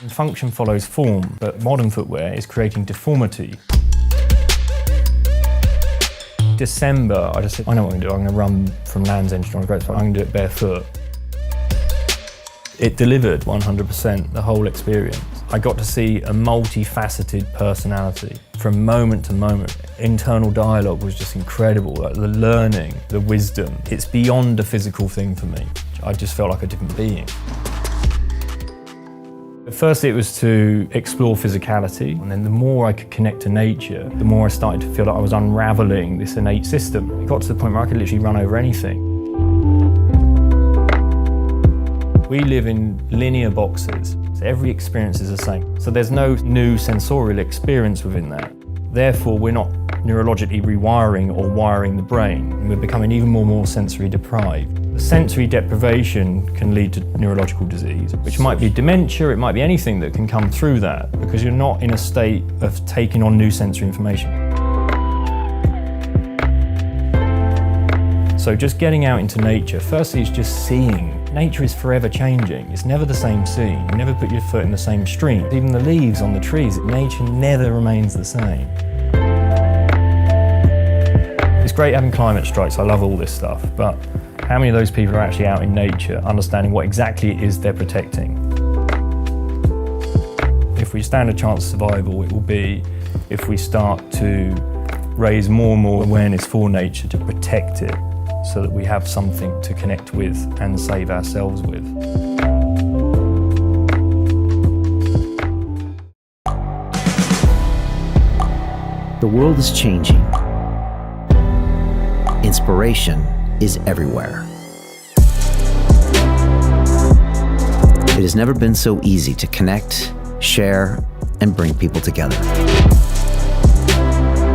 Function follows form, but modern footwear is creating deformity. December, I just said, I know what I'm going to do. I'm going to run from Land's End on a great spot. I'm going to do it barefoot. It delivered 100%, the whole experience. I got to see a multifaceted personality from moment to moment. Internal dialogue was just incredible, like the learning, the wisdom. It's beyond a physical thing for me. I just felt like a different being. Firstly, it was to explore physicality, and then the more I could connect to nature, the more I started to feel like I was unraveling this innate system. It got to the point where I could literally run over anything. We live in linear boxes, so every experience is the same. So there's no new sensorial experience within that. Therefore, we're not neurologically rewiring or wiring the brain. We're becoming even more sensory deprived. Sensory deprivation can lead to neurological disease, which might be dementia, it might be anything that can come through that, because you're not in a state of taking on new sensory information. So just getting out into nature, firstly it's just seeing. Nature is forever changing, it's never the same scene. You never put your foot in the same stream. Even the leaves on the trees, nature never remains the same. It's great having climate strikes, I love all this stuff, but how many of those people are actually out in nature, understanding what exactly it is they're protecting? If we stand a chance of survival, it will be if we start to raise more and more awareness for nature to protect it, so that we have something to connect with and save ourselves with. The world is changing. Inspiration is everywhere. It has never been so easy to connect, share, and bring people together.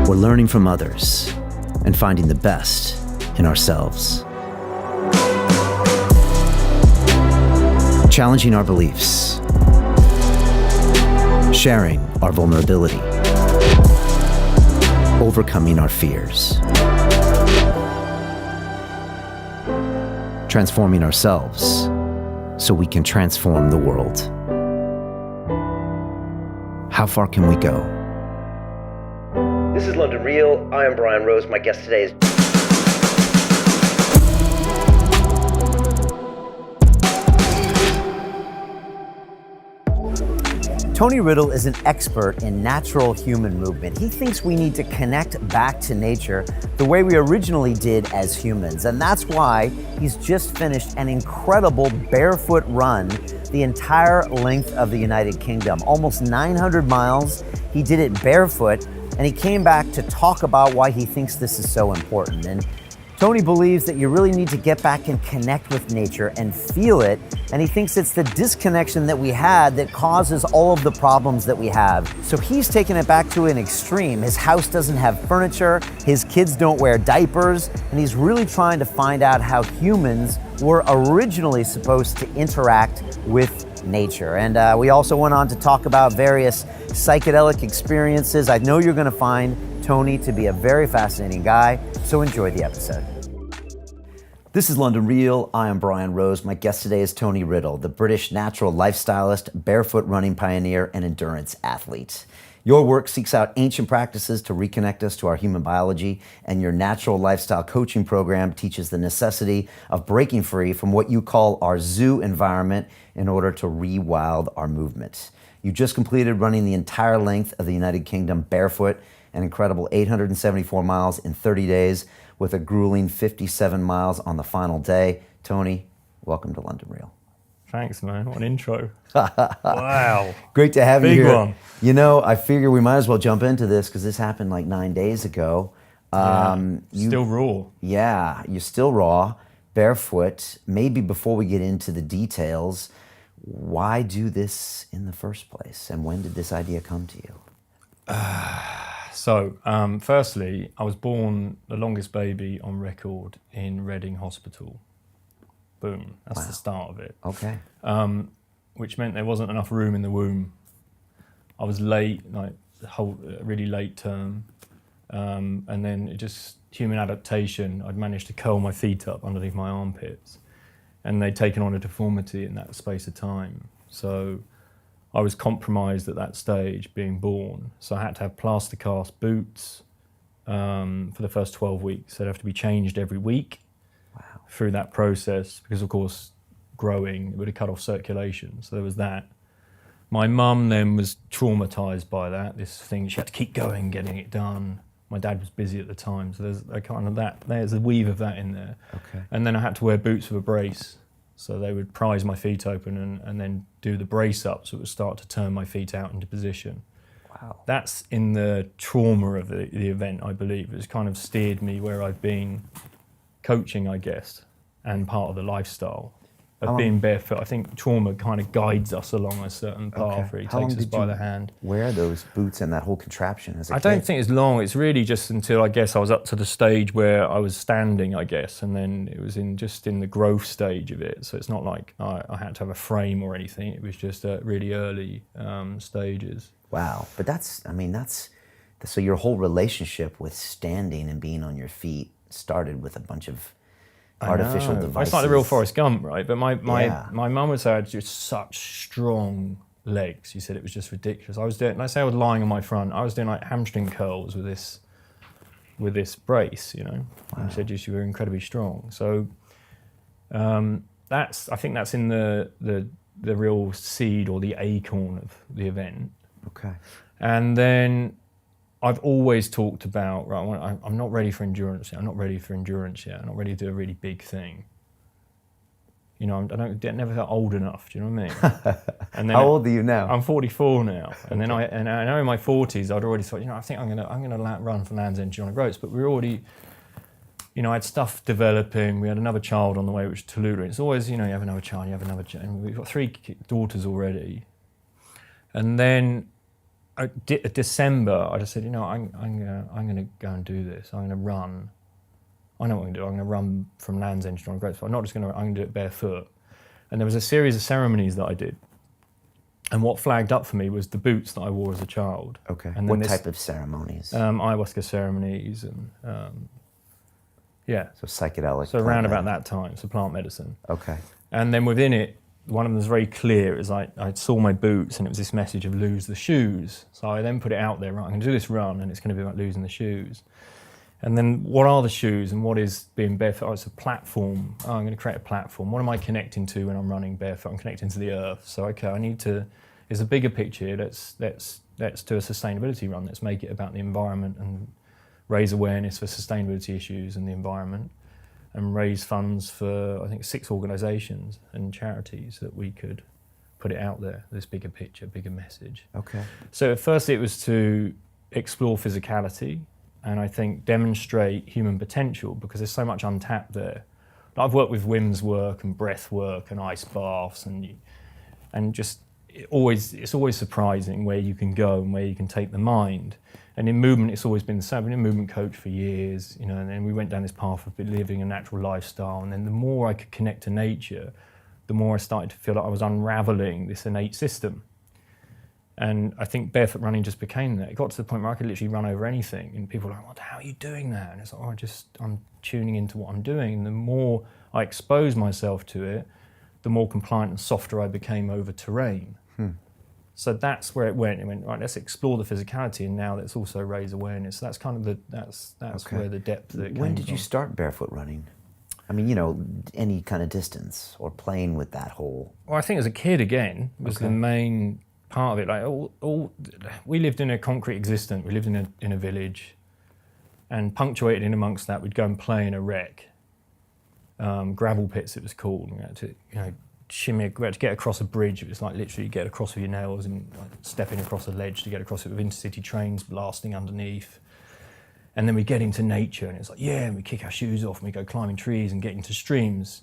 We're learning from others and finding the best in ourselves. Challenging our beliefs. Sharing our vulnerability. Overcoming our fears. Transforming ourselves so we can transform the world. How far can we go? This is London Real. I am Brian Rose. My guest today is Tony Riddle is an expert in natural human movement. He thinks we need to connect back to nature the way we originally did as humans. And that's why he's just finished an incredible barefoot run the entire length of the United Kingdom, almost 900 miles. He did it barefoot, and he came back to talk about why he thinks this is so important. And Tony believes that you really need to get back and connect with nature and feel it, and he thinks it's the disconnection that we had that causes all of the problems that we have. So he's taken it back to an extreme. His house doesn't have furniture, his kids don't wear diapers, and he's really trying to find out how humans were originally supposed to interact with nature. And we also went on to talk about various psychedelic experiences. I know you're going to find Tony to be a very fascinating guy, so enjoy the episode. This is London Real. I am Brian Rose. My guest today is Tony Riddle, the British natural life-stylist, barefoot running pioneer, and endurance athlete. Your work seeks out ancient practices to reconnect us to our human biology, and your natural lifestyle coaching program teaches the necessity of breaking free from what you call our zoo environment in order to rewild our movement. You just completed running the entire length of the United Kingdom barefoot, an incredible 874 miles in 30 days, with a grueling 57 miles on the final day. Tony, welcome to London Real. Thanks, man. What an intro. Wow. Great to have you here. Big one. You know, I figure we might as well jump into this because this happened like 9 days ago. Still raw. Yeah, you're still raw, barefoot. Maybe before we get into the details, why do this in the first place? And when did this idea come to you? So, firstly, I was born the longest baby on record in Reading Hospital. Boom, that's the start of it. Okay. Which meant there wasn't enough room in the womb. I was late, like really late term. And then it just, human adaptation, I'd managed to curl my feet up underneath my armpits. And they'd taken on a deformity in that space of time. So I was compromised at that stage, being born. So I had to have plaster cast boots for the first 12 weeks. They'd have to be changed every week. Wow. Through that process, because of course, growing, it would have cut off circulation. So there was that. My mum then was traumatized by that, this thing. She had to keep going, getting it done. My dad was busy at the time, so there's a kind of that. There's a weave of that in there. Okay. And then I had to wear boots with a brace. So they would prise my feet open and then do the brace up, so it would start to turn my feet out into position. Wow. That's in the trauma of the event, I believe. It's kind of steered me where I've been coaching, I guess, and part of the lifestyle of being barefoot. I think trauma kind of guides us along a certain path, where he takes us by the hand. Wear those boots and that whole contraption as a kid? I don't think it's long. It's really just until, I guess, I was up to the stage where I was standing, I guess, and then it was just in the growth stage of it. So it's not like I had to have a frame or anything. It was just really early stages. Wow. But so your whole relationship with standing and being on your feet started with a bunch of artificial devices. It's like the real Forrest Gump, right? But my mum would say I had just such strong legs. She said it was just ridiculous. I was lying on my front. I was doing like hamstring curls with this brace, you know. Wow. And she said you were incredibly strong. So I think that's in the real seed or the acorn of the event. Okay. And then I've always talked about, right, I'm not ready for endurance yet. I'm not ready to do a really big thing. You know, I never felt old enough, do you know what I mean? And then How old are you now? I'm 44 now. And then I know in my 40s, I'd already thought, you know, I think I'm gonna run from Land's End to John O'Groats, but we were already, you know, I had stuff developing. We had another child on the way, which is Tallulah. It's always, you know, you have another child. And we've got 3 daughters already. And then December, I just said, you know, I'm gonna go and do this. I'm gonna run. I know what I'm gonna do. I'm gonna run from Land's End to John O'Groats. I'm gonna do it barefoot. And there was a series of ceremonies that I did. And what flagged up for me was the boots that I wore as a child. Okay. And what type of ceremonies? Ayahuasca ceremonies and yeah. So psychedelic. So around about that time, so plant medicine. Okay. And then within it, one of them was very clear. It was like I saw my boots and it was this message of lose the shoes. So I then put it out there, right, I'm going to do this run and it's going to be about losing the shoes. And then what are the shoes and what is being barefoot? Oh, it's a platform. Oh, I'm going to create a platform. What am I connecting to when I'm running barefoot? I'm connecting to the earth. So, okay, there's a bigger picture. Let's do a sustainability run. Let's make it about the environment and raise awareness for sustainability issues and the environment. And raise funds for, I think, 6 organisations and charities that we could put it out there, this bigger picture, bigger message. Okay. So at first it was to explore physicality and I think demonstrate human potential because there's so much untapped there. I've worked with WIMS work and breath work and ice baths and just it's always surprising where you can go and where you can take the mind. And in movement, it's always been the same. I've been a movement coach for years, you know, and then we went down this path of living a natural lifestyle. And then the more I could connect to nature, the more I started to feel like I was unraveling this innate system. And I think barefoot running just became that. It got to the point where I could literally run over anything. And people were like, well, how are you doing that? And it's like, I'm tuning into what I'm doing. And the more I exposed myself to it, the more compliant and softer I became over terrain. So that's where it went. It went, right, let's explore the physicality and now let's also raise awareness. That's kind of that's okay. Where the depth of it came When did you from. start barefoot running? I mean, you know, any kind of distance or playing with that whole... Well, I think as a kid, again, was the main part of it. Like we lived in a concrete existence. We lived in a village and punctuated in amongst that, we'd go and play in a wreck. Gravel pits, it was called. We had to, you know, we had to get across a bridge. It was like literally get across with your nails and like stepping across a ledge to get across it with intercity trains blasting underneath. And then we get into nature and it's like, yeah, and we kick our shoes off and we go climbing trees and get into streams.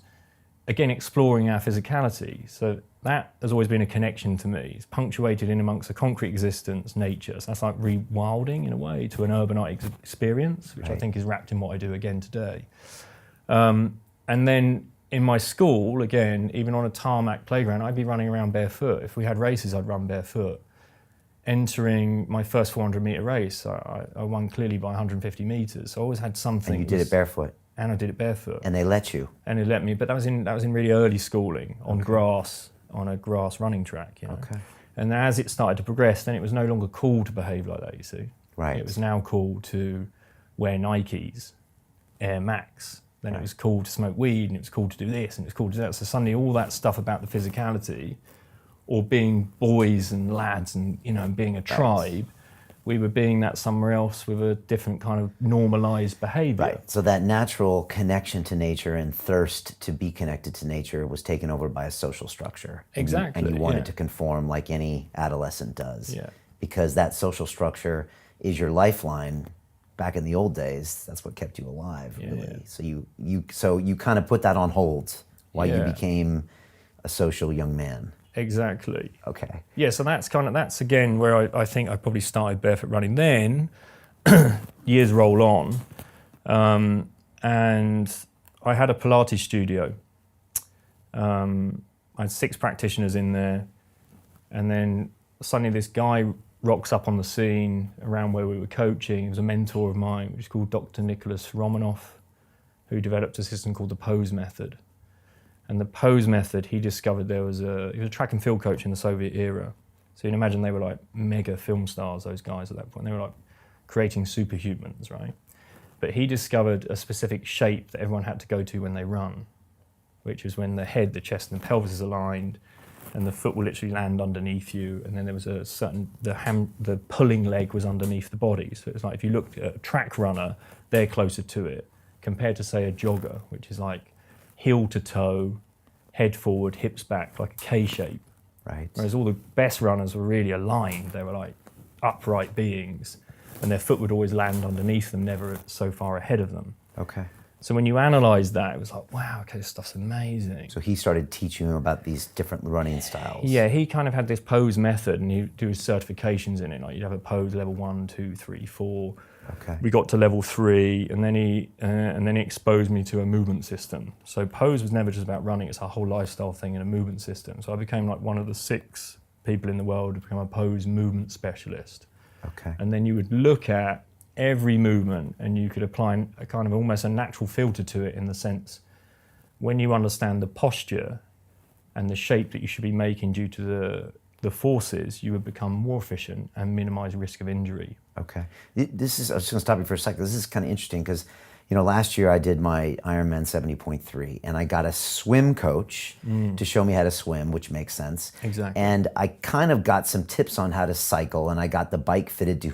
Again, exploring our physicality. So that has always been a connection to me. It's punctuated in amongst a concrete existence, nature. So that's like rewilding in a way to an urbanite experience, which I think is wrapped in what I do again today. And then in my school, again, even on a tarmac playground, I'd be running around barefoot. If we had races, I'd run barefoot. Entering my first 400-metre race, I won clearly by 150 metres. So I always had something. And you did it barefoot? And I did it barefoot. And they let you? And they let me, but that was in really early schooling, on grass, on a grass running track, you know. Okay. And as it started to progress, then it was no longer cool to behave like that, you see. Right. It was now cool to wear Nikes, Air Max. Then it was cool to smoke weed, and it was cool to do this, and it was cool to do that. So suddenly all that stuff about the physicality, or being boys and lads and, you know, and being a tribe, we were being that somewhere else with a different kind of normalized behavior. Right. So that natural connection to nature and thirst to be connected to nature was taken over by a social structure. Exactly. And you wanted to conform like any adolescent does. Yeah. Because that social structure is your lifeline. Back in the old days, that's what kept you alive, really. Yeah. So you kind of put that on hold while you Yeah. became a social young man. Exactly. Okay. Yeah, so that's again where I think I probably started barefoot running then. Years roll on, and I had a Pilates studio. I had 6 practitioners in there, and then suddenly this guy rocks up on the scene around where we were coaching. He was a mentor of mine, which is called Dr. Nicholas Romanoff, who developed a system called the pose method. And the pose method, he discovered he was a track and field coach in the Soviet era. So you can imagine they were like mega film stars, those guys at that point. They were like creating superhumans, right? But he discovered a specific shape that everyone had to go to when they run, which is when the head, the chest and the pelvis is aligned, and the foot will literally land underneath you, and then there was a certain, the pulling leg was underneath the body. So it's like if you looked at a track runner, they're closer to it, compared to say a jogger, which is like heel to toe, head forward, hips back, like a K shape. Right. Whereas all the best runners were really aligned. They were like upright beings, and their foot would always land underneath them, never so far ahead of them. Okay. So when you analyze that, it was like, wow, okay, this stuff's amazing. So he started teaching you about these different running styles. Yeah, he kind of had this pose method, and he'd do his certifications in it. Like you'd have a pose level 1, 2, 3, 4. Okay. We got to level 3, and then he exposed me to a movement system. So pose was never just about running; it's a whole lifestyle thing and a movement system. So I became like one of the 6 people in the world to become a pose movement specialist. Okay. And then you would look at every movement, and you could apply a kind of almost a natural filter to it, in the sense when you understand the posture and the shape that you should be making due to the forces, you would become more efficient and minimize risk of injury. Okay. I was just going to stop you for a second. This is kind of interesting because, you know, last year I did my Ironman 70.3, and I got a swim coach to show me how to swim, which makes sense. Exactly. And I kind of got some tips on how to cycle, and I got the bike fitted to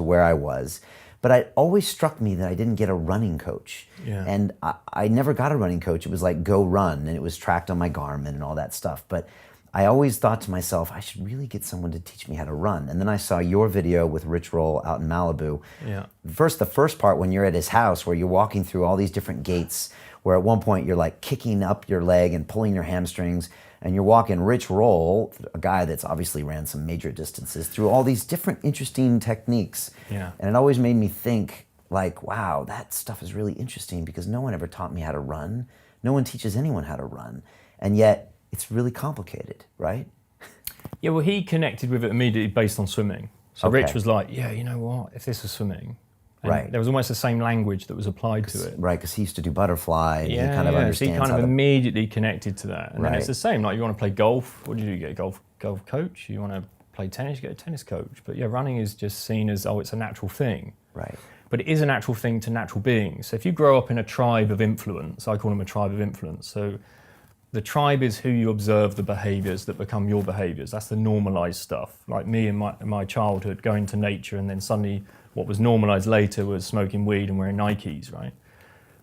where I was. But it always struck me that I didn't get a running coach. Yeah. And I never got a running coach. It was like, go run, and it was tracked on my Garmin and all that stuff. But I always thought to myself, I should really get someone to teach me how to run. And then I saw your video with Rich Roll out in Malibu. Yeah. The first part when you're at his house, where you're walking through all these different gates, where at one point you're like kicking up your leg and pulling your hamstrings, and you're walking Rich Roll, a guy that's obviously ran some major distances, through all these different interesting techniques. Yeah. And it always made me think, like, wow, that stuff is really interesting, because no one ever taught me how to run. No one teaches anyone how to run. And yet it's really complicated, right? Yeah, well, he connected with it immediately based on swimming. So Okay. Rich was like, yeah, you know what, if this was swimming. And Right. there was almost the same language that was applied to it. Right, because he used to do butterfly, and he kind of So understands he kind how of to... immediately connected to that. And then Right. it's the same, like you want to play golf, what do? You get a golf coach. You want to play tennis, you get a tennis coach. But yeah, running is just seen as, oh, it's a natural thing. Right. But it is a natural thing to natural beings. So if you grow up in a tribe of influence, I call them a tribe of influence. So the tribe is who you observe the behaviors that become your behaviors. That's the normalized stuff. Like me in my childhood, going to nature, and then suddenly what was normalized later was smoking weed and wearing Nikes, right?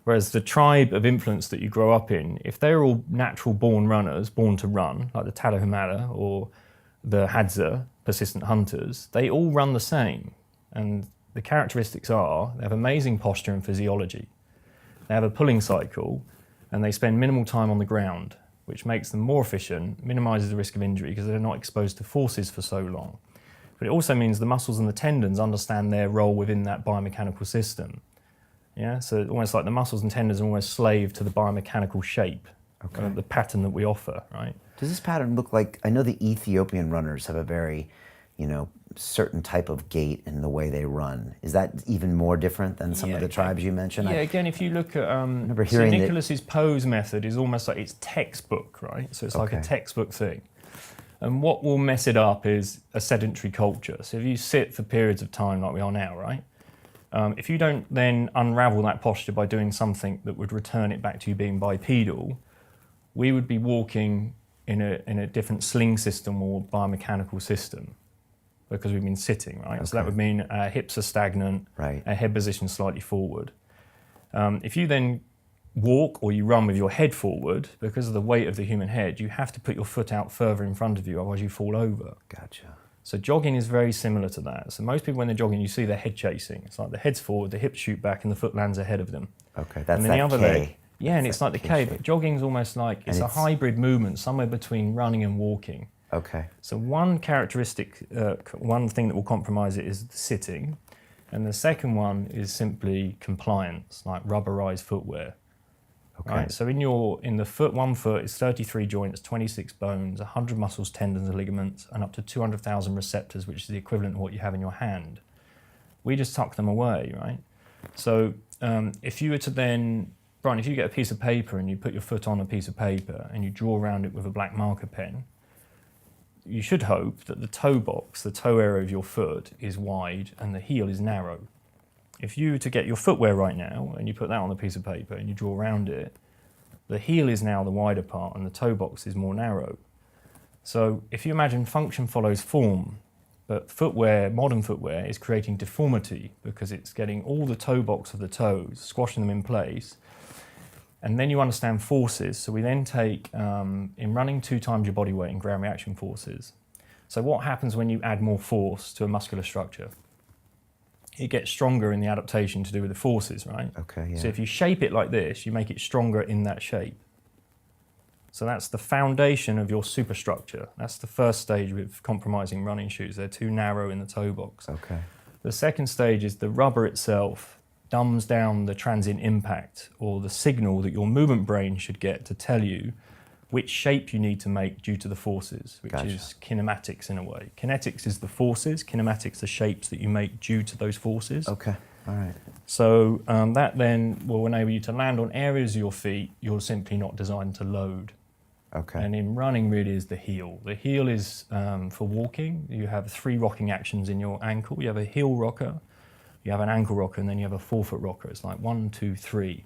Whereas the tribe of influence that you grow up in, if they're all natural born runners, born to run, like the Tarahumara or the Hadza, persistent hunters, they all run the same. And the characteristics are, they have amazing posture and physiology. They have a pulling cycle, and they spend minimal time on the ground, which makes them more efficient, minimizes the risk of injury because they're not exposed to forces for so long. But it also means the muscles and the tendons understand their role within that biomechanical system. Yeah, so almost like the muscles and tendons are almost slave to the biomechanical shape, the pattern that we offer, right? Does this pattern look like, I know the Ethiopian runners have a very, certain type of gait in the way they run. Is that even more different than some of the tribes you mentioned? Yeah, again, if you look at remember so hearing Nicholas's pose method is almost like it's textbook, right? So it's like a Okay. textbook thing. And what will mess it up is a sedentary culture. So if you sit for periods of time like we are now, right? If you don't then unravel that posture by doing something that would return it back to you being bipedal, we would be walking in a different sling system or biomechanical system because we've been sitting, right? Okay. So that would mean our hips are stagnant, right. Our head position slightly forward. If you then walk or you run with your head forward, because of the weight of the human head, you have to put your foot out further in front of you, otherwise you fall over. Gotcha. So jogging is very similar to that. So most people when they're jogging, you see their head chasing. It's like the head's forward, the hips shoot back, and the foot lands ahead of them. Okay, that's and then that the other K. leg. Yeah, and it's like the K, but jogging's almost like, it's a hybrid movement, somewhere between running and walking. Okay. So one characteristic, one thing that will compromise it is the sitting. And the second one is simply compliance, like rubberized footwear. Okay. Right? So in the foot, one foot is 33 joints, 26 bones, 100 muscles, tendons, and ligaments, and up to 200,000 receptors, which is the equivalent of what you have in your hand. We just tuck them away, right? So if you were to then, Brian, if you get a piece of paper and you put your foot on a piece of paper and you draw around it with a black marker pen, you should hope that the toe box, the toe area of your foot, is wide and the heel is narrow. If you were to get your footwear right now and you put that on a piece of paper and you draw around it, the heel is now the wider part and the toe box is more narrow. So if you imagine function follows form, but footwear, modern footwear, is creating deformity because it's getting all the toe box of the toes, squashing them in place. And then you understand forces. So we then take, in running, 2 times your body weight in ground reaction forces. So what happens when you add more force to a muscular structure? It gets stronger in the adaptation to do with the forces, right? Okay, yeah. So if you shape it like this, you make it stronger in that shape. So that's the foundation of your superstructure. That's the first stage with compromising running shoes. They're too narrow in the toe box. Okay. The second stage is the rubber itself dumbs down the transient impact or the signal that your movement brain should get to tell you which shape you need to make due to the forces, which Gotcha. is kinematics in a way. Kinetics is the forces, kinematics the shapes that you make due to those forces. Okay, all right. So that then will enable you to land on areas of your feet you're simply not designed to load. Okay. And in running really is the heel. The heel is for walking. You have 3 rocking actions in your ankle. You have a heel rocker, you have an ankle rocker, and then you have a forefoot rocker. It's like 1, 2, 3.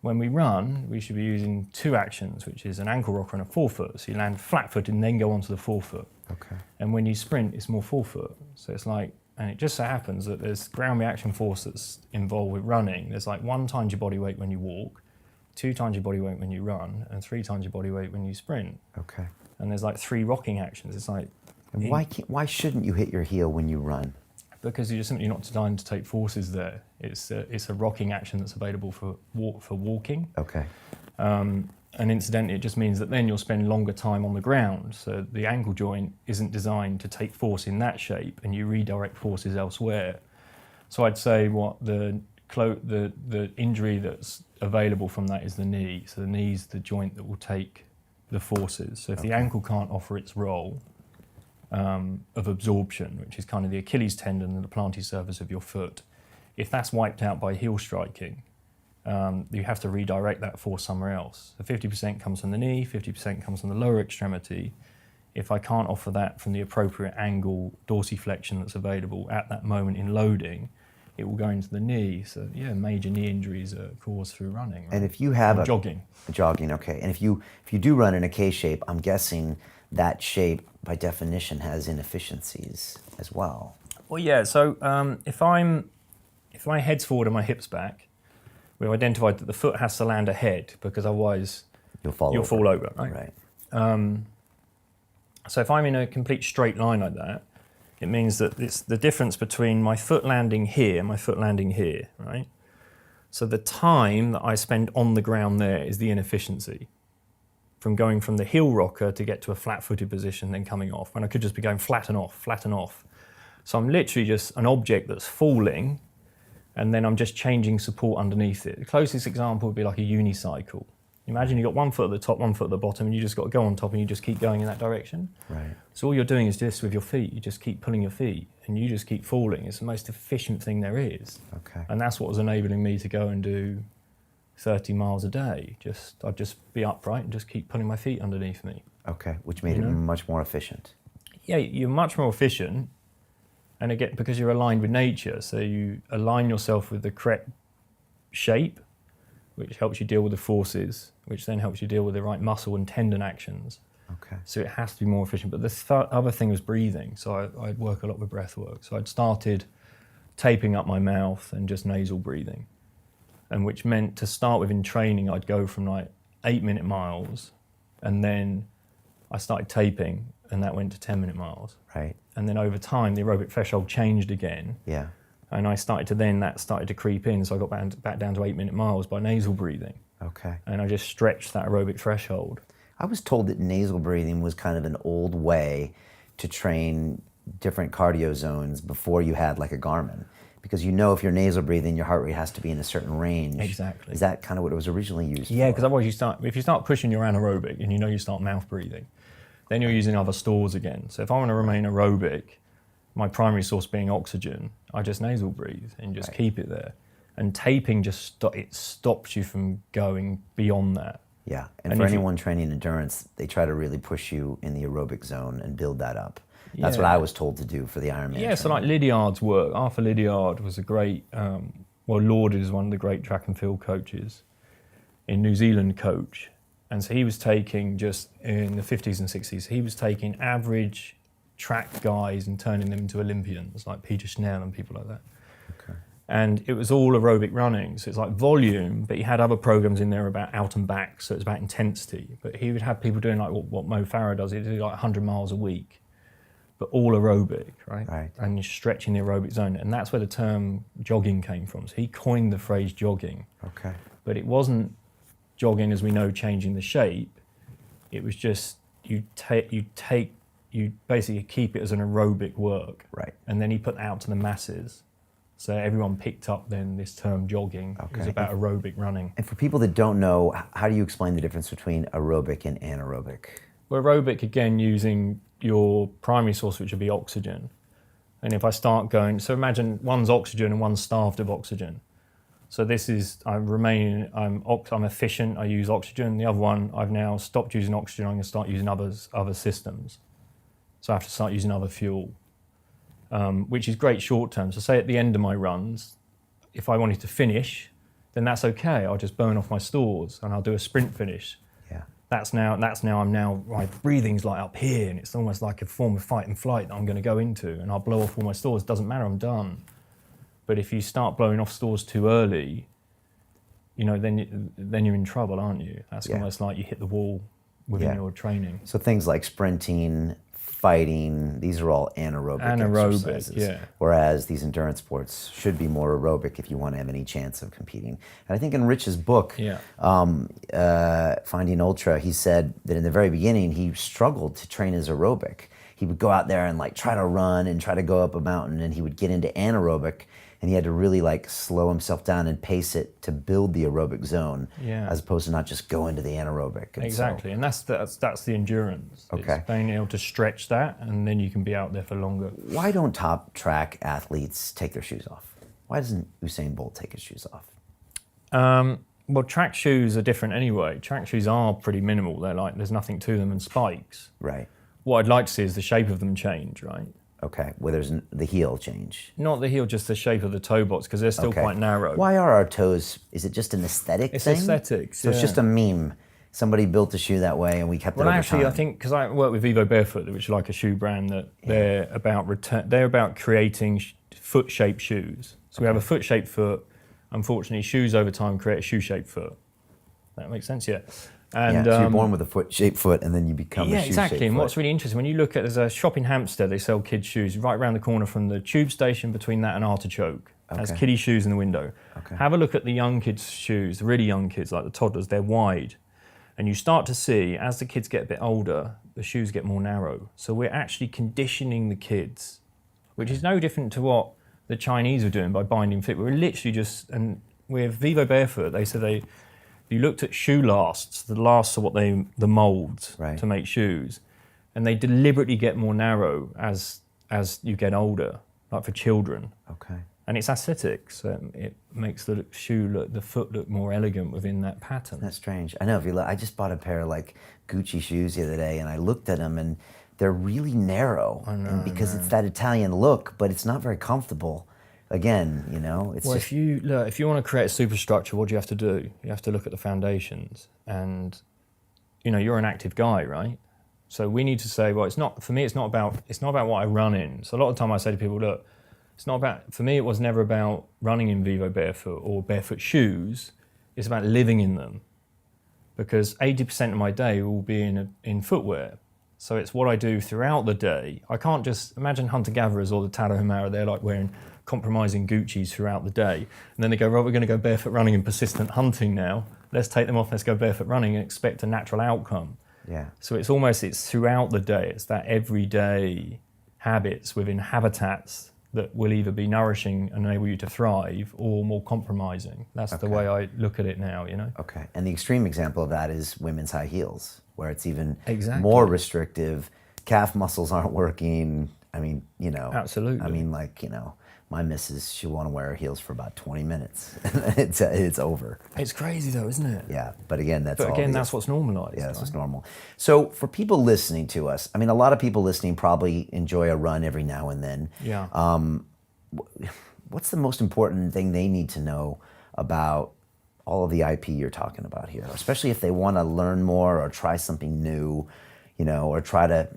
When we run, we should be using 2 actions, which is an ankle rocker and a forefoot. So you land flat-footed and then go onto the forefoot. Okay. And when you sprint, it's more forefoot. So it's like, and it just so happens that there's ground reaction force that's involved with running. There's like 1 times your body weight when you walk, 2 times your body weight when you run, and 3 times your body weight when you sprint. Okay. And there's like 3 rocking actions. It's like, And why shouldn't you hit your heel when you run? because you're just simply not designed to take forces there. It's a rocking action that's available for walking. Okay. And incidentally, it just means that then you'll spend longer time on the ground. So the ankle joint isn't designed to take force in that shape, and you redirect forces elsewhere. So I'd say the injury that's available from that is the knee. So the knee's the joint that will take the forces. So if the ankle can't offer its role of absorption, which is kind of the Achilles tendon and the plantar surface of your foot, if that's wiped out by heel striking, you have to redirect that force somewhere else. So 50% comes from the knee, 50% comes from the lower extremity. If I can't offer that from the appropriate angle dorsiflexion that's available at that moment in loading, it will go into the knee. So yeah, major knee injuries are caused through running. Right? And if you have jogging, okay. And if you do run in a K shape, I'm guessing that shape by definition has inefficiencies as well. Well, yeah. So if my head's forward and my hips back, we've identified that the foot has to land ahead because otherwise you'll fall over. Right. So if I'm in a complete straight line like that, it means that it's the difference between my foot landing here and my foot landing here, right? So the time that I spend on the ground there is the inefficiency from going from the heel rocker to get to a flat-footed position, then coming off, when I could just be going flat and off, flat and off. So I'm literally just an object that's falling, and then I'm just changing support underneath it. The closest example would be like a unicycle. Imagine you've got 1 foot at the top, 1 foot at the bottom, and you just got to go on top and you just keep going in that direction. Right. So all you're doing is this with your feet. You just keep pulling your feet and you just keep falling. It's the most efficient thing there is. Okay. And that's what was enabling me to go and do 30 miles a day. I'd just be upright and just keep putting my feet underneath me. Okay, which made it much more efficient. Yeah, you're much more efficient, and again, because you're aligned with nature, so you align yourself with the correct shape, which helps you deal with the forces, which then helps you deal with the right muscle and tendon actions. Okay. So it has to be more efficient. But the other thing was breathing. So I'd work a lot with breath work. So I'd started taping up my mouth and just nasal breathing, and which meant to start with in training, I'd go from like 8-minute miles, and then I started taping, and that went to 10-minute miles. Right. And then over time, the aerobic threshold changed again. Yeah. And that started to creep in. So I got back down to 8-minute miles by nasal breathing. Okay. And I just stretched that aerobic threshold. I was told that nasal breathing was kind of an old way to train different cardio zones before you had like a Garmin. Because you know if you're nasal breathing, your heart rate has to be in a certain range. Exactly. Is that kind of what it was originally used for? Yeah, because otherwise if you start pushing your anaerobic and you know you start mouth breathing, then you're using other stores again. So if I want to remain aerobic, my primary source being oxygen, I just nasal breathe and just keep it there. And taping it stops you from going beyond that. Yeah, and for anyone training endurance, they try to really push you in the aerobic zone and build that up. That's what I was told to do for the Ironman. Yeah, so like Lydiard's work, Arthur Lydiard was a great, lauded as one of the great track and field coaches in New Zealand coach. And so he was taking, just in the 50s and 60s, he was taking average track guys and turning them into Olympians, like Peter Schnell and people like that. Okay. And it was all aerobic running, so it's like volume, but he had other programs in there about out and back, so it's about intensity. But he would have people doing like what Mo Farah does, he'd do like 100 miles a week, but all aerobic, right? Right. And you're stretching the aerobic zone, and that's where the term jogging came from. So he coined the phrase jogging. Okay. But it wasn't jogging as we know, changing the shape. It was just you basically keep it as an aerobic work. Right. And then he put that out to the masses. So everyone picked up then this term jogging. Okay. It was about aerobic running. And for people that don't know, how do you explain the difference between aerobic and anaerobic? Well, aerobic, again, using your primary source, which would be oxygen. And if I start going, so imagine one's oxygen and one's starved of oxygen. So this is, I'm efficient, I use oxygen. The other one, I've now stopped using oxygen, I'm going to start using other systems. So I have to start using other fuel, which is great short term. So say at the end of my runs, if I wanted to finish, then that's okay. I'll just burn off my stores and I'll do a sprint finish. Yeah. My breathing's like up here, and it's almost like a form of fight and flight that I'm going to go into, and I'll blow off all my stores. Doesn't matter, I'm done. But if you start blowing off stores too early, then you're in trouble, aren't you? That's almost like you hit the wall within your training. So things like sprinting, fighting, these are all anaerobic exercises. Yeah. Whereas these endurance sports should be more aerobic if you want to have any chance of competing. And I think in Rich's book, Finding Ultra, he said that in the very beginning, he struggled to train his aerobic. He would go out there and like try to run and try to go up a mountain, and he would get into anaerobic, and he had to really like slow himself down and pace it to build the aerobic zone, as opposed to not just go into the anaerobic. And exactly, and that's the endurance. Okay. It's being able to stretch that, and then you can be out there for longer. Why don't top track athletes take their shoes off? Why doesn't Usain Bolt take his shoes off? Well, track shoes are different anyway. Track shoes are pretty minimal. They're like, there's nothing to them and spikes. Right. What I'd like to see is the shape of them change, right? Okay, well, there's the heel change. Not the heel, just the shape of the toe box, because they're still quite narrow. Why are our toes, is it just an aesthetic thing? It's aesthetics, So it's just a meme. Somebody built a shoe that way and we kept it over actually, time. I think, because I work with Barefoot, which is like a shoe brand, that they're about creating foot-shaped shoes. So we have a foot-shaped foot. Unfortunately, shoes over time create a shoe-shaped foot. That makes sense, yeah. And, so you're born with a foot-shaped foot and then you become a shoe-shaped exactly. And foot. what's really interesting, when you look at, there's a shop in Hampstead, they sell kids' shoes right around the corner from the tube station, between that and Artichoke. Has kiddie shoes in the window. Okay. Have a look at the young kids' shoes, the really young kids, like the toddlers, they're wide. And you start to see, as the kids get a bit older, the shoes get more narrow. So we're actually conditioning the kids, which is no different to what the Chinese are doing by binding fit. We're literally just, and with Vivo Barefoot, they said you looked at shoe lasts. The lasts are the molds to make shoes, and they deliberately get more narrow as you get older, like for children. Okay. And it's aesthetic, so it makes the foot look more elegant within that pattern. That's strange. I know. If you look, I just bought a pair of like Gucci shoes the other day, and I looked at them, and they're really narrow. I know, and because it's that Italian look, but it's not very comfortable. Again, it's well, just, if you want to create a superstructure, what do you have to do? You have to look at the foundations, and you're an active guy, right? So we need to say, well, it's not about what I run in. So a lot of the time I say to people, look, it's not about, for me, it was never about running in Vivo barefoot or barefoot shoes. It's about living in them, because 80% of my day will be in footwear. So it's what I do throughout the day. I can't just imagine hunter-gatherers or the Tarahumara, they're like wearing compromising Gucci's throughout the day. And then they go, right, we're going to go barefoot running in persistent hunting now. Let's take them off, let's go barefoot running and expect a natural outcome. yeah. So it's throughout the day. It's that everyday habits within habitats that will either be nourishing and enable you to thrive or more compromising. That's the way I look at it now, Okay. And the extreme example of that is women's high heels, where it's even Exactly. more restrictive. Calf muscles aren't working. I mean, Absolutely. I mean, my missus, she'll want to wear her heels for about 20 minutes. It's over. It's crazy though, isn't it? Yeah. But again, that's what's normalized. Yeah, that's right? what's normal. So for people listening to us, I mean, a lot of people listening probably enjoy a run every now and then. Yeah. What's the most important thing they need to know about all of the IP you're talking about here, especially if they want to learn more or try something new, or try to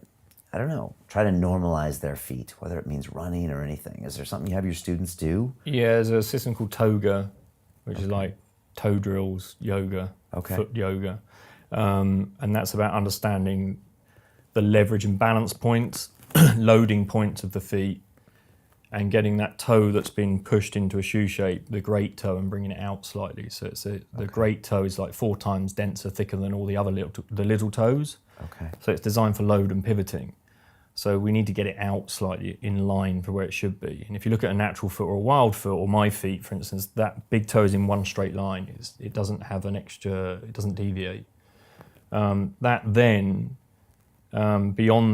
normalize their feet, whether it means running or anything. Is there something you have your students do? Yeah, there's a system called toga, which is like toe drills, yoga, foot yoga. And that's about understanding the leverage and balance points, loading points of the feet, and getting that toe that's been pushed into a shoe shape, the great toe, and bringing it out slightly. So the great toe is like 4 times denser, thicker than all the other little toes. Okay. So it's designed for load and pivoting. So we need to get it out slightly in line for where it should be. And if you look at a natural foot or a wild foot, or my feet, for instance, that big toe is in one straight line. It doesn't have it doesn't deviate. Beyond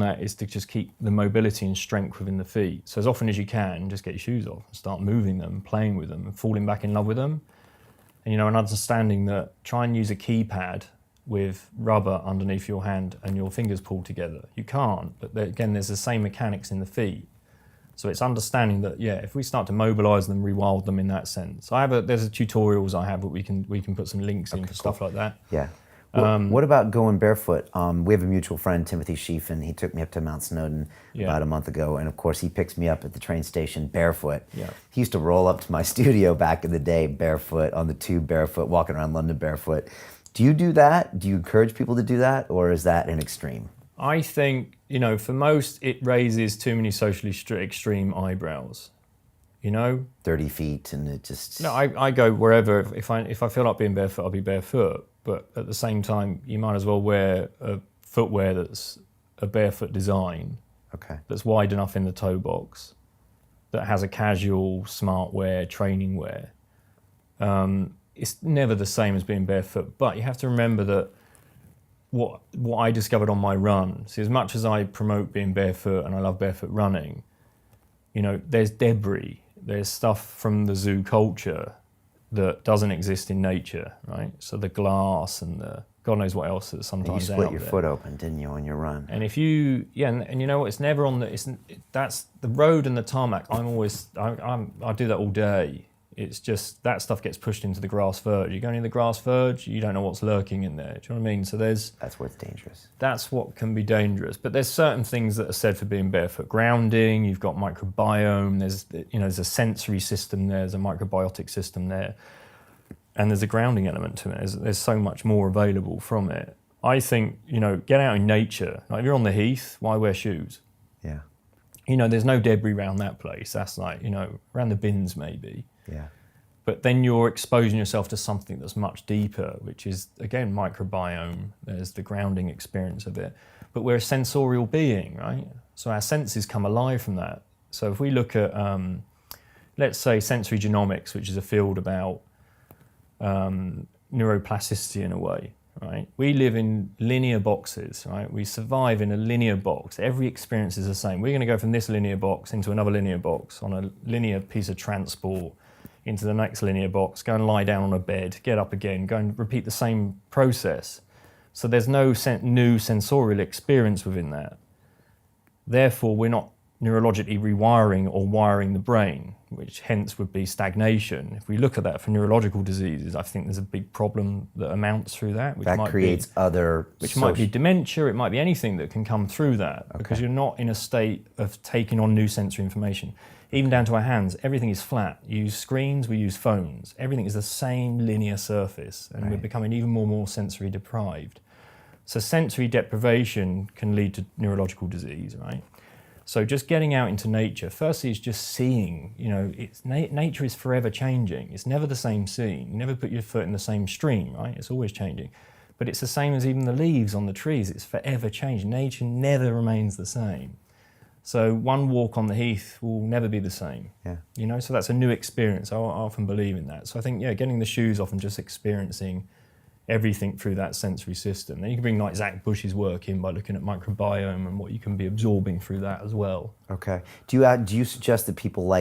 that is to just keep the mobility and strength within the feet. So as often as you can, just get your shoes off and start moving them, playing with them, and falling back in love with them. And and understanding that, try and use a keypad with rubber underneath your hand and your fingers pulled together. You can't, but again, there's the same mechanics in the feet. So it's understanding that, if we start to mobilize them, rewild them in that sense. There's tutorials I have that we can put some links in for stuff like that. Yeah. What about going barefoot? We have a mutual friend, Timothy Sheaf, and he took me up to Mount Snowdon about a month ago. And of course, he picks me up at the train station barefoot. Yeah. He used to roll up to my studio back in the day barefoot, on the tube barefoot, walking around London barefoot. Do you do that? Do you encourage people to do that? Or is that an extreme? I think, for most, it raises too many socially extreme eyebrows. 30 feet and it just... No, I go wherever. If I feel like being barefoot, I'll be barefoot. But at the same time, you might as well wear a footwear that's a barefoot design, that's wide enough in the toe box, that has a casual, smart wear, training wear. It's never the same as being barefoot, but you have to remember that what I discovered on my run, see, as much as I promote being barefoot and I love barefoot running, there's debris, there's stuff from the zoo culture that doesn't exist in nature, right? So the glass and the God knows what else that's sometimes out there. You split your foot open, didn't you, on your run? And if you, and you know what? It's never on that's the road and the tarmac. I do that all day. It's just that stuff gets pushed into the grass verge. You go into the grass verge, you don't know what's lurking in there. Do you know what I mean? So that's where it's dangerous. That's what can be dangerous. But there's certain things that are said for being barefoot. Grounding, you've got microbiome. There's a sensory system there. There's a microbiotic system there, and there's a grounding element to it. There's so much more available from it. I think get out in nature. Like if you're on the heath, why wear shoes? Yeah. There's no debris around that place. That's like around the bins maybe. Yeah. But then you're exposing yourself to something that's much deeper, which is, again, microbiome. There's the grounding experience of it. But we're a sensorial being, right? So our senses come alive from that. So if we look at, let's say, sensory genomics, which is a field about neuroplasticity in a way. right? We live in linear boxes, right? We survive in a linear box. Every experience is the same. We're going to go from this linear box into another linear box on a linear piece of transport into the next linear box, go and lie down on a bed, get up again, go and repeat the same process. So there's no new sensorial experience within that. Therefore, we're not neurologically rewiring or wiring the brain, which hence would be stagnation. If we look at that for neurological diseases, I think there's a big problem that amounts through that. Which that might creates be, other... Which might be dementia, it might be anything that can come through that, because you're not in a state of taking on new sensory information. Even down to our hands, everything is flat. You use screens, we use phones. Everything is the same linear surface, and we're becoming even more sensory deprived. So sensory deprivation can lead to neurological disease, right? So just getting out into nature, firstly, is just seeing, nature is forever changing. It's never the same scene. You never put your foot in the same stream, right? It's always changing. But it's the same as even the leaves on the trees. It's forever changing. Nature never remains the same. So one walk on the heath will never be the same. Yeah. So that's a new experience. I often believe in that. So I think, getting the shoes off and just experiencing everything through that sensory system. Then you can bring like Zach Bush's work in by looking at microbiome and what you can be absorbing through that as well. Okay. Do you suggest that people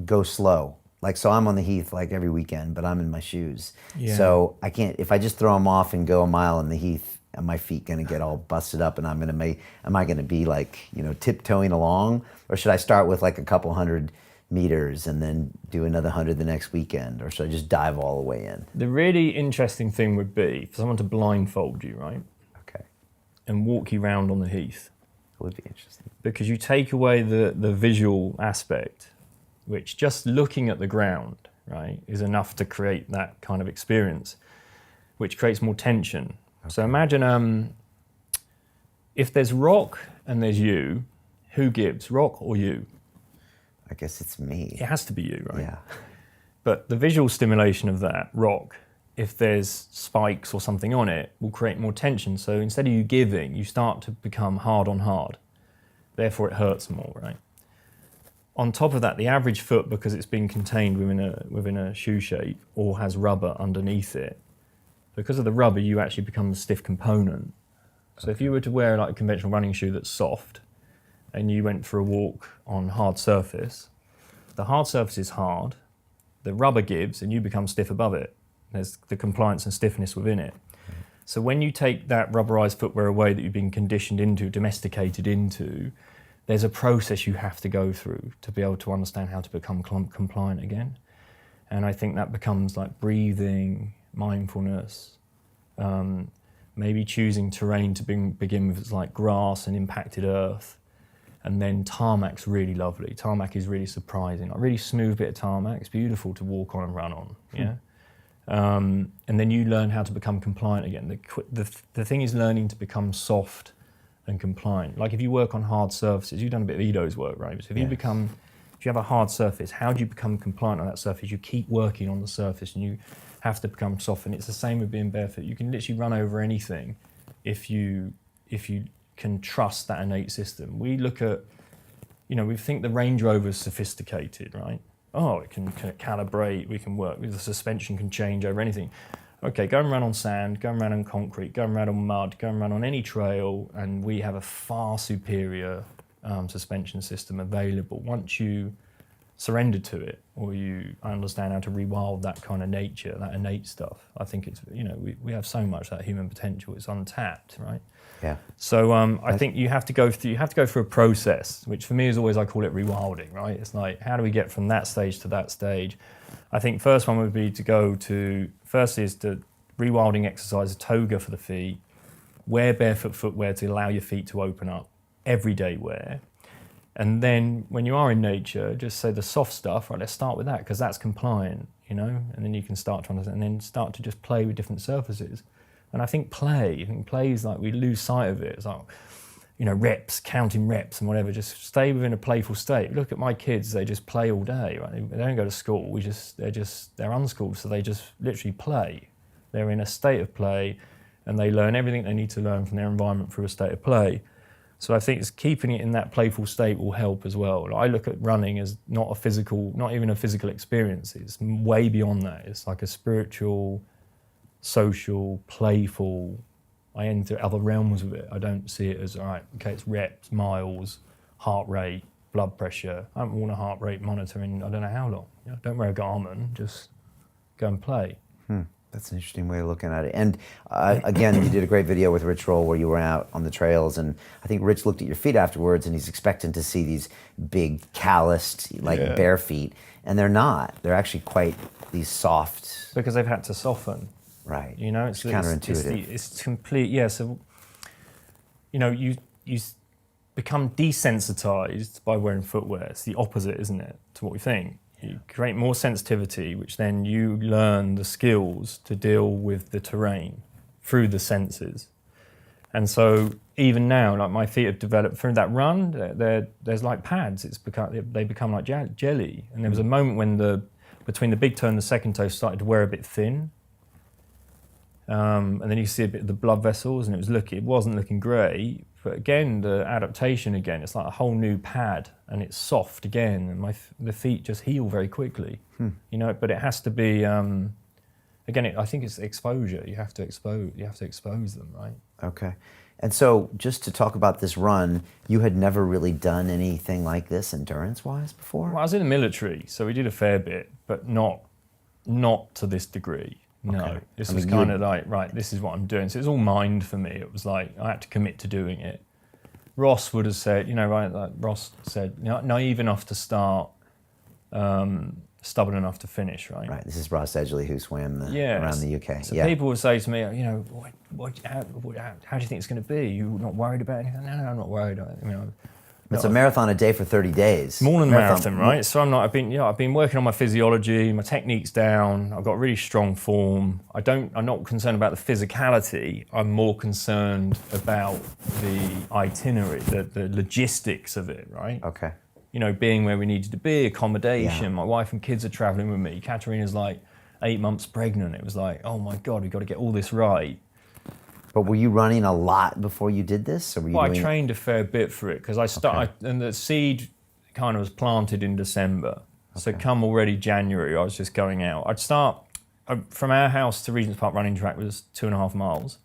go slow? So I'm on the heath every weekend, but I'm in my shoes. Yeah. So I can't, if I just throw them off and go a mile in the heath, are my feet going to get all busted up and am I going to be tiptoeing along? Or should I start with a couple hundred meters and then do another 100 the next weekend? Or should I just dive all the way in? The really interesting thing would be for someone to blindfold you, right? Okay. And walk you around on the heath. That would be interesting. Because you take away the visual aspect, which just looking at the ground, right, is enough to create that kind of experience, which creates more tension. Okay. So imagine if there's rock and there's you, who gives, rock or you? I guess it's me. It has to be you, right? Yeah. But the visual stimulation of that rock, if there's spikes or something on it, will create more tension. So instead of you giving, you start to become hard on hard. Therefore, it hurts more, right? On top of that, the average foot, because it's been contained within a shoe shape or has rubber underneath it, because of the rubber, you actually become the stiff component. So if you were to wear a conventional running shoe that's soft, and you went for a walk on hard surface, the hard surface is hard, the rubber gives, and you become stiff above it. There's the compliance and stiffness within it. So when you take that rubberized footwear away that you've been conditioned into, domesticated into, there's a process you have to go through to be able to understand how to become compliant again. And I think that becomes like breathing, mindfulness, maybe choosing terrain to begin with, like grass and impacted earth. And then tarmac's really lovely. Tarmac is really surprising. A really smooth bit of tarmac. It's beautiful to walk on and run on. Yeah. And then you learn how to become compliant again. The thing is learning to become soft and compliant. Like if you work on hard surfaces, you've done a bit of Ido's work, right? So if you have a hard surface, how do you become compliant on that surface? You keep working on the surface and you have to become soft. And it's the same with being barefoot. You can literally run over anything if you can trust that innate system. We look at, we think the Range Rover is sophisticated, right? Oh, it can calibrate, we can work, the suspension can change over anything. Okay, go and run on sand, go and run on concrete, go and run on mud, go and run on any trail, and we have a far superior suspension system available. Once you surrender to it, or you understand how to rewild that kind of nature, that innate stuff, I think it's, we have so much that human potential, it's untapped, right? Yeah. So I think you have to go through a process, which for me is always, I call it rewilding, right? It's like, how do we get from that stage to that stage? I think first one would be firstly is the rewilding exercise, a toga for the feet, wear barefoot footwear to allow your feet to open up, everyday wear. And then when you are in nature, just say the soft stuff, right, let's start with that, because that's compliant, and then you can start to understand, and then start to just play with different surfaces. And I think play is like, we lose sight of it. It's like, reps, counting reps and whatever, just stay within a playful state. Look at my kids, they just play all day, right? They don't go to school, they're unschooled, so they just literally play. They're in a state of play and they learn everything they need to learn from their environment through a state of play. So I think it's keeping it in that playful state will help as well. I look at running as not even a physical experience. It's way beyond that. It's like a spiritual social, playful. I enter other realms of it. I don't see it as, all right, okay, it's reps, miles, heart rate, blood pressure. I haven't worn a heart rate monitor in I don't know how long. You know, don't wear a Garmin, just go and play. That's an interesting way of looking at it. And again, you did a great video with Rich Roll where you were out on the trails, and I think Rich looked at your feet afterwards and he's expecting to see these big calloused, like bare feet, and they're not. They're actually quite these soft. Because they've had to soften. Right. You know, it's counterintuitive. It's complete, yeah. So, you know, you become desensitized by wearing footwear. It's the opposite, isn't it, to what we think. You create more sensitivity, which then you learn the skills to deal with the terrain through the senses. And so even now, like my feet have developed through that run, there's like pads. They become like jelly. And there was a moment when between the big toe and the second toe started to wear a bit thin. And then you see a bit of the blood vessels, and it wasn't looking great. But again, the adaptation again, it's like a whole new pad, and it's soft again, and the feet just heal very quickly. You know, but it has to be again. I think it's exposure. You have to expose them, right? Okay. And so, just to talk about this run, you had never really done anything like this endurance-wise before? Well, I was in the military, so we did a fair bit, but not to this degree. No, Okay. this was kind of like, right, this is what I'm doing. So it's all mind for me. It was like, I had to commit to doing it. Ross would have said, you know, right, like Ross said, you know, naive enough to start, stubborn enough to finish, right? Right, this is Ross Edgley who swam around the UK. So people would say to me, you know, how do you think it's going to be? You're not worried about anything? No, I'm not worried. You know, It's a marathon a day for 30 days. More than a marathon, right? So I've been working on my physiology, my technique's down, I've got really strong form. I'm not concerned about the physicality, I'm more concerned about the itinerary, the logistics of it, right? Okay. You know, being where we needed to be, accommodation, my wife and kids are traveling with me. Katerina's like 8 months pregnant. It was like, oh my God, we've got to get all this right. But were you running a lot before you did this? Or were you I trained a fair bit for it because and the seed kind of was planted in December. So come already January, I was just going out. I'd start from our house to Regent's Park running track was 2.5 miles.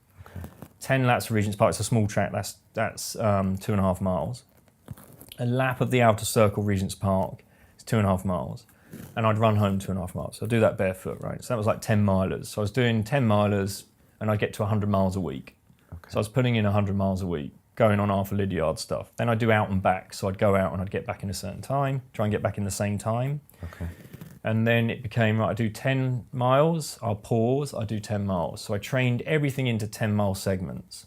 10 laps to Regent's Park, it's a small track, that's 2.5 miles. A lap of the outer circle, Regent's Park, is 2.5 miles. And I'd run home 2.5 miles. So I'd do that barefoot, right? So that was like 10 milers. So I was doing 10 milers and I'd get to 100 miles a week. So I was putting in 100 miles a week, going on half a Lydiard stuff. Then I'd do out and back. So I'd go out and I'd get back in a certain time, try and get back in the same time. Okay. And then it became, right, I do 10 miles, I'll pause, I do 10 miles. So I trained everything into 10-mile segments.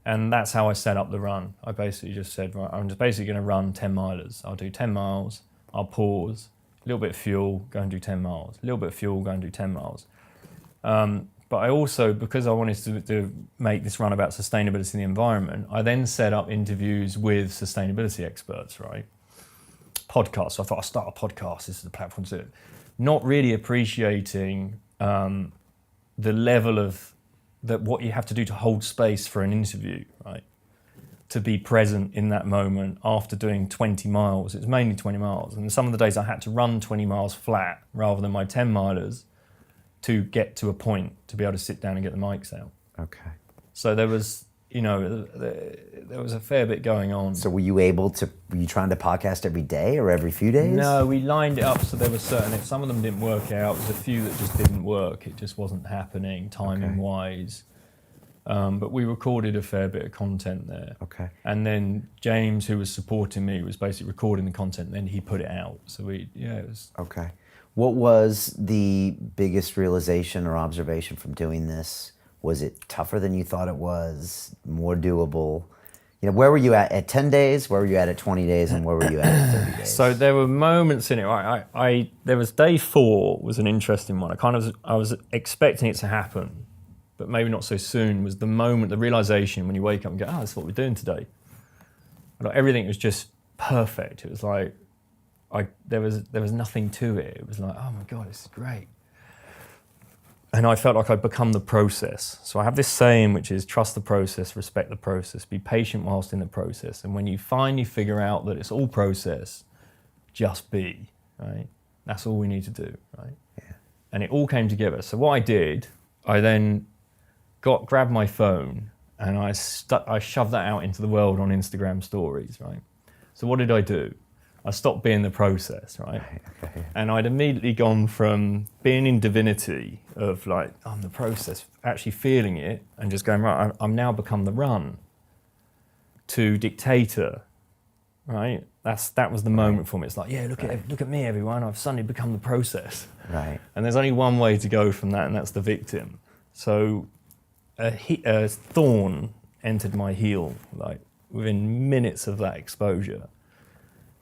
And that's how I set up the run. I basically just said, right, I'm just basically going to run 10 milers. I'll do 10 miles, I'll pause, a little bit of fuel, go and do 10 miles. A little bit of fuel, go and do 10 miles. But I also, because I wanted to make this run about sustainability in the environment, I then set up interviews with sustainability experts, right? Podcasts. So I thought I'll start a podcast. This is the platform to do it. Not really appreciating the level of what you have to do to hold space for an interview, right? To be present in that moment after doing 20 miles. It was mainly 20 miles. And some of the days I had to run 20 miles flat rather than my 10 milers to get to a point to be able to sit down and get the mics out. Okay. So there was, you know, there was a fair bit going on. So were you trying to podcast every day or every few days? No, we lined it up so there were certain, if some of them didn't work out, there was a few that just didn't work. It just wasn't happening timing-wise. But we recorded a fair bit of content there. Okay. And then James, who was supporting me, was basically recording the content, and then he put it out. So it was... Okay. What was the biggest realization or observation from doing this? Was it tougher than you thought it was? More doable? You know, where were you at 10 days? Where were you at 20 days? And where were you at 30 days? So there were moments in it. There was day 4 was an interesting one. I was expecting it to happen, but maybe not so soon. Was the moment, the realization when you wake up and go, oh, that's what we're doing today. Like, everything was just perfect. It was like there was nothing to it. It was like, oh my God, this is great. And I felt like I'd become the process. So I have this saying, which is trust the process, respect the process, be patient whilst in the process. And when you finally figure out that it's all process, just be, right? That's all we need to do, right? Yeah. And it all came together. So what I did I then grabbed my phone and I shoved that out into the world on Instagram stories, right? So what did I do? I stopped being the process, right? Okay. And I'd immediately gone from being in divinity of like, I'm the process, actually feeling it and just going, right, I'm now become the run, to dictator, right? That was the moment for me. It's like, yeah, look at me, everyone. I've suddenly become the process. Right. And there's only one way to go from that, and that's the victim. So a thorn entered my heel, like within minutes of that exposure.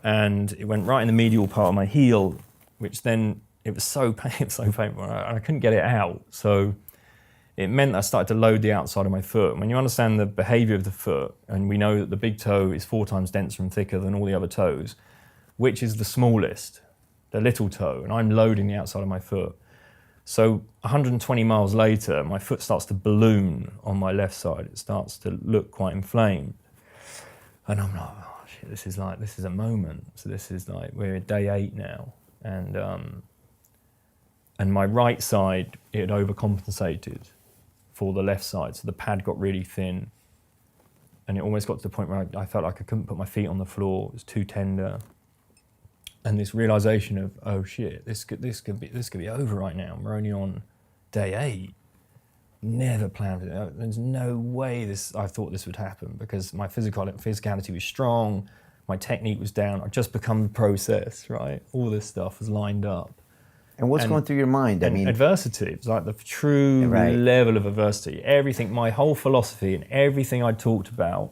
And it went right in the medial part of my heel, which then it was so painful. I couldn't get it out. So it meant I started to load the outside of my foot. When you understand the behavior of the foot, and we know that the big toe is 4 times denser and thicker than all the other toes, which is the smallest? The little toe. And I'm loading the outside of my foot. So 120 miles later, my foot starts to balloon on my left side. It starts to look quite inflamed. And I'm like, oh shit, this is a moment. So this is like, we're at day 8 now. And my right side, it had overcompensated for the left side. So the pad got really thin. And it almost got to the point where I felt like I couldn't put my feet on the floor. It was too tender. And this realization of, oh shit, this could be over right now. We're only on day 8. Never planned it. There's no way I thought this would happen, because my physicality was strong, my technique was down. I'd just become the process, right? All this stuff was lined up. And what's going through your mind? I mean, adversity. It was like the true level of adversity. Everything, my whole philosophy and everything I talked about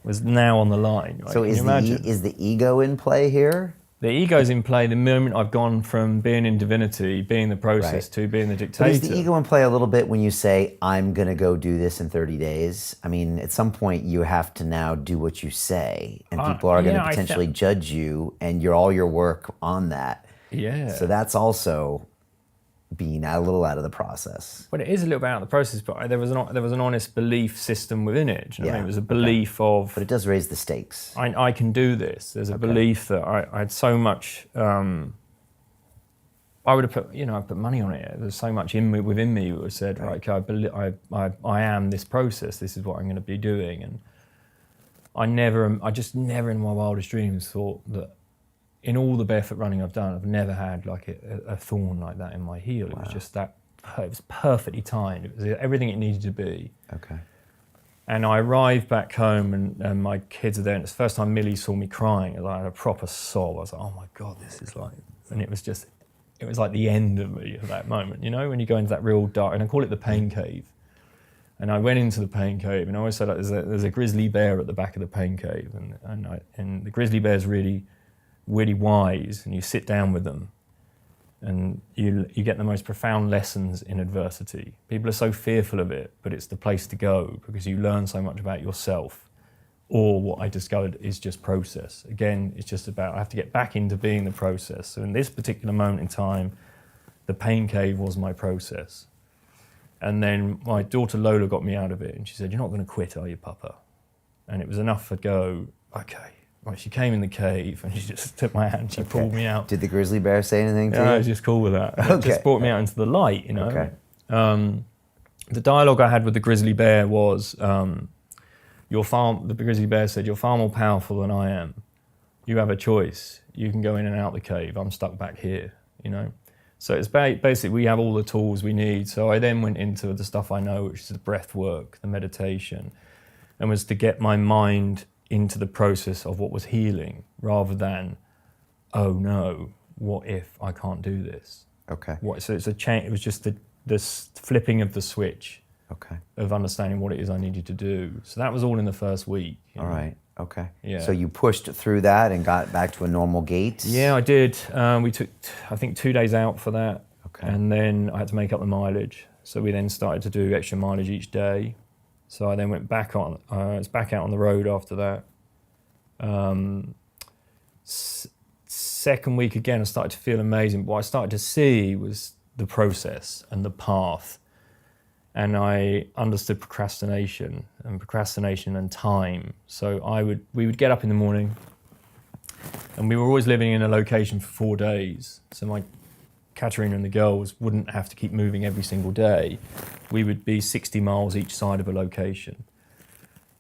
was now on the line. Right? So is the ego in play here? The ego's in play the moment I've gone from being in divinity, being the process, to being the dictator. But is the ego in play a little bit when you say, I'm going to go do this in 30 days? I mean, at some point you have to now do what you say, and people are going to potentially judge you and all your work on that. Yeah. So that's also being a little out of the process. Well, it is a little bit out of the process, but there was an honest belief system within it. Do you know what I mean? It was a belief of... But it does raise the stakes. I can do this. There's a belief that I had so much... I would have put, I put money on it. There's so much within me that said, right, okay, I am this process. This is what I'm going to be doing. And I just never in my wildest dreams thought that in all the barefoot running I've done, I've never had like a thorn like that in my heel. It was just that, it was perfectly timed. It was everything it needed to be. Okay. And I arrived back home and my kids are there, and it's the first time Millie saw me crying. I had a proper sob. I was like, oh my God, this is like, and it was like the end of me at that moment, when you go into that real dark, and I call it the pain cave. And I went into the pain cave, and I always say like, there's a grizzly bear at the back of the pain cave, and the grizzly bear's really wise, and you sit down with them and you get the most profound lessons in adversity. People are so fearful of it, but it's the place to go, because you learn so much about yourself. Or what I discovered is just process. Again, it's just about, I have to get back into being the process. So in this particular moment in time, the pain cave was my process. And then my daughter Lola got me out of it, and she said, you're not going to quit, are you, Papa? And it was enough to go, okay. Well, she came in the cave and she just took my hand, she pulled me out. Did the grizzly bear say anything to you? I was just cool with that. It just brought me out into the light, Okay. The dialogue I had with the grizzly bear was, the grizzly bear said, you're far more powerful than I am. You have a choice. You can go in and out the cave. I'm stuck back here, So it's basically, we have all the tools we need. So I then went into the stuff I know, which is the breath work, the meditation, and was to get my mind into the process of what was healing, rather than, oh no, what if I can't do this? Okay. So it's a change. It was just the flipping of the switch. Okay. Of understanding what it is I needed to do. So that was all in the first week. All right. Okay. Yeah. So you pushed through that and got back to a normal gait? Yeah, I did. We took, I think, 2 days out for that. Okay. And then I had to make up the mileage. So we then started to do extra mileage each day. So I then went back on, it's back out on the road after that. Second week again, I started to feel amazing. What I started to see was the process and the path. And I understood procrastination and time. So we would get up in the morning, and we were always living in a location for 4 days. So my Katerina and the girls wouldn't have to keep moving every single day, we would be 60 miles each side of a location.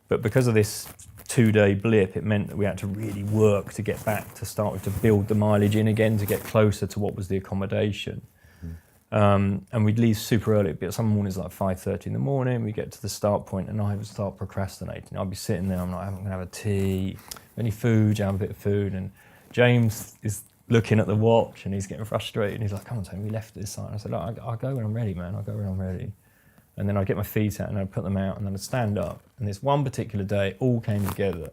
But because of this 2-day blip, it meant that we had to really work to get back to start to build the mileage in again to get closer to what was the accommodation. And we'd leave super early. But some mornings like 5:30 in the morning, we get to the start point and I would start procrastinating. I'd be sitting there, I'm like, I'm going to have a tea, any food, have a bit of food. And James is looking at the watch and he's getting frustrated. And he's like, come on, Tony, we left this side. I said, look, I'll go when I'm ready, man. I'll go when I'm ready. And then I'd get my feet out and I'd put them out and then I'd stand up. And this one particular day, it all came together.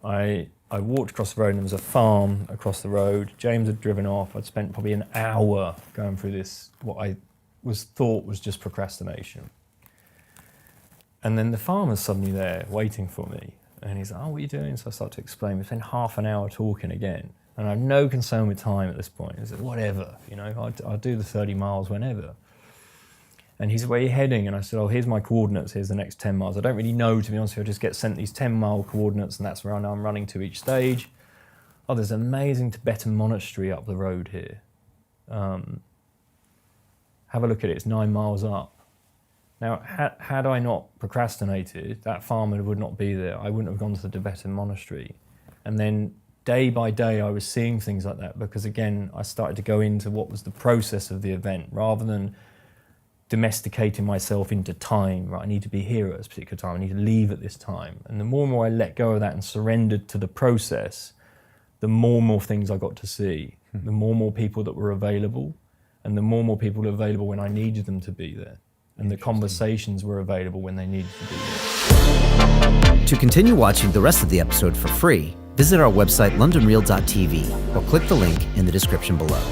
I walked across the road and there was a farm across the road. James had driven off. I'd spent probably an hour going through this, what I thought was just procrastination. And then the farmer's suddenly there waiting for me. And he's like, oh, what are you doing? So I start to explain. We spent half an hour talking again. And I have no concern with time at this point. He said, whatever, I'll do the 30 miles whenever. And he said, where are you heading? And I said, oh, here's my coordinates, here's the next 10 miles. I don't really know, to be honest with you, I just get sent these 10-mile coordinates and that's where I know I'm running to each stage. Oh, there's an amazing Tibetan monastery up the road here. Have a look at it, it's 9 miles up. Now, had I not procrastinated, that farmer would not be there. I wouldn't have gone to the Tibetan monastery. And then day by day, I was seeing things like that because, again, I started to go into what was the process of the event rather than domesticating myself into time, right? I need to be here at this particular time, I need to leave at this time. And the more and more I let go of that and surrendered to the process, the more and more things I got to see, the more and more people that were available, and the more and more people were available when I needed them to be there. And the conversations were available when they needed to be there. To continue watching the rest of the episode for free, visit our website londonreal.tv or click the link in the description below.